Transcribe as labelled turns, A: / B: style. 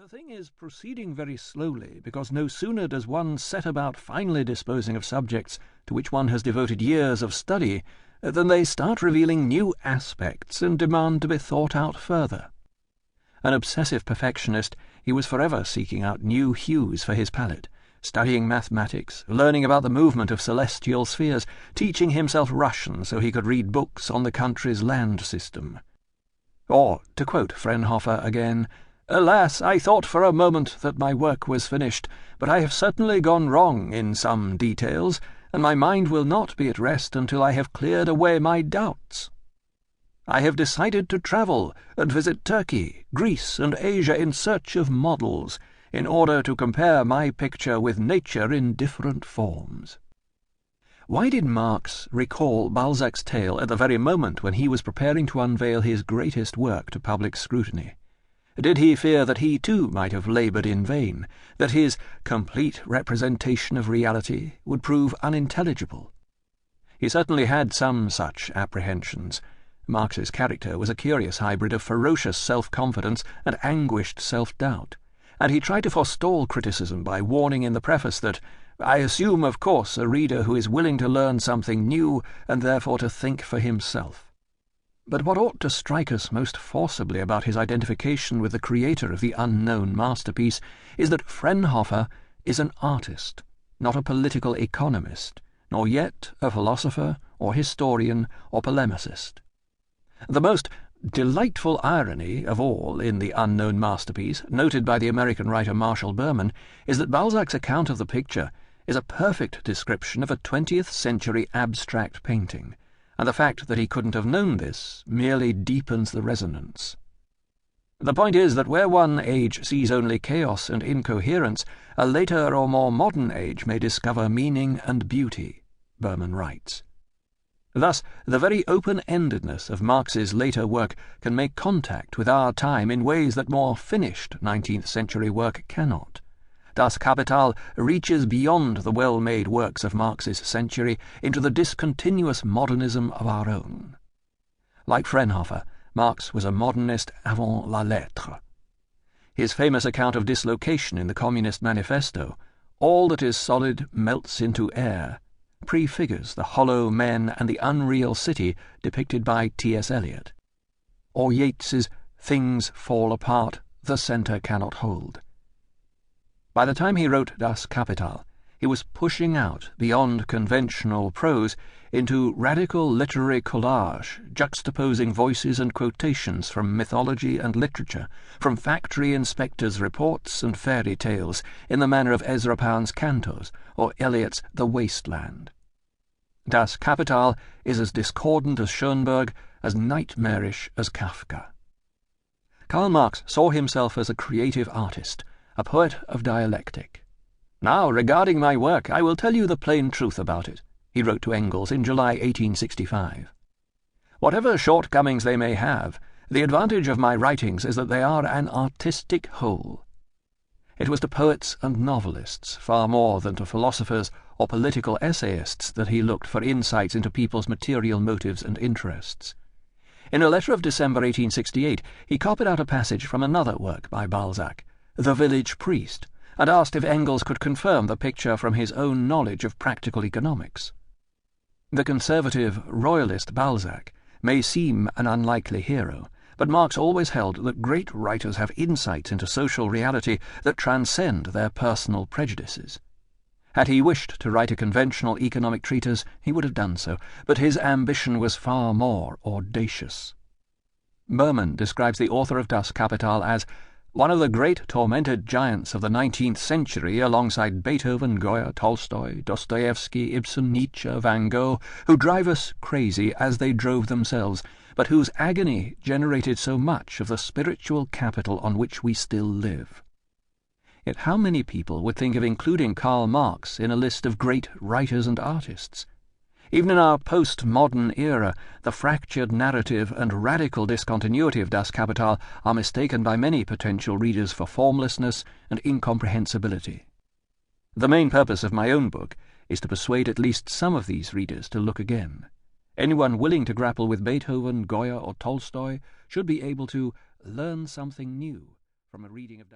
A: The thing is proceeding very slowly, because no sooner does one set about finally disposing of subjects to which one has devoted years of study than they start revealing new aspects and demand to be thought out further. An obsessive perfectionist, he was forever seeking out new hues for his palette, studying mathematics, learning about the movement of celestial spheres, teaching himself Russian so he could read books on the country's land system. Or, to quote Fraunhofer again, "Alas, I thought for a moment that my work was finished, but I have certainly gone wrong in some details, and my mind will not be at rest until I have cleared away my doubts. I have decided to travel and visit Turkey, Greece, and Asia in search of models, in order to compare my picture with nature in different forms." Why did Marx recall Balzac's tale at the very moment when he was preparing to unveil his greatest work to public scrutiny? Did he fear that he too might have laboured in vain, that his complete representation of reality would prove unintelligible? He certainly had some such apprehensions. Marx's character was a curious hybrid of ferocious self-confidence and anguished self-doubt, and he tried to forestall criticism by warning in the preface that, "I assume, of course, a reader who is willing to learn something new and therefore to think for himself." But what ought to strike us most forcibly about his identification with the creator of the unknown masterpiece is that Fraunhofer is an artist, not a political economist, nor yet a philosopher or historian or polemicist. The most delightful irony of all in the unknown masterpiece, noted by the American writer Marshall Berman, is that Balzac's account of the picture is a perfect description of a 20th-century abstract painting, and the fact that he couldn't have known this merely deepens the resonance. The point is that where one age sees only chaos and incoherence, a later or more modern age may discover meaning and beauty, Berman writes. Thus, the very open-endedness of Marx's later work can make contact with our time in ways that more finished 19th-century work cannot. Das Kapital reaches beyond the well-made works of Marx's century into the discontinuous modernism of our own. Like Fraunhofer, Marx was a modernist avant la lettre. His famous account of dislocation in the Communist Manifesto, "All that is solid melts into air," prefigures the hollow men and the unreal city depicted by T.S. Eliot. Or Yeats's "Things fall apart, the centre cannot hold." By the time he wrote Das Kapital, he was pushing out beyond conventional prose into radical literary collage, juxtaposing voices and quotations from mythology and literature, from factory inspectors' reports and fairy tales, in the manner of Ezra Pound's Cantos or Eliot's The Waste Land. Das Kapital is as discordant as Schoenberg, as nightmarish as Kafka. Karl Marx saw himself as a creative artist, a poet of dialectic. "Now, regarding my work, I will tell you the plain truth about it," he wrote to Engels in July 1865. "Whatever shortcomings they may have, the advantage of my writings is that they are an artistic whole." It was to poets and novelists, far more than to philosophers or political essayists, that he looked for insights into people's material motives and interests. In a letter of December 1868, he copied out a passage from another work by Balzac, The Village Priest, and asked if Engels could confirm the picture from his own knowledge of practical economics. The conservative, royalist Balzac may seem an unlikely hero, but Marx always held that great writers have insights into social reality that transcend their personal prejudices. Had he wished to write a conventional economic treatise, he would have done so, but his ambition was far more audacious. Berman describes the author of Das Kapital as one of the great tormented giants of the 19th century, alongside Beethoven, Goya, Tolstoy, Dostoevsky, Ibsen, Nietzsche, Van Gogh, who drive us crazy as they drove themselves, but whose agony generated so much of the spiritual capital on which we still live. Yet how many people would think of including Karl Marx in a list of great writers and artists? Even in our post-modern era, the fractured narrative and radical discontinuity of Das Kapital are mistaken by many potential readers for formlessness and incomprehensibility. The main purpose of my own book is to persuade at least some of these readers to look again. Anyone willing to grapple with Beethoven, Goya, or Tolstoy should be able to learn something new from a reading of Das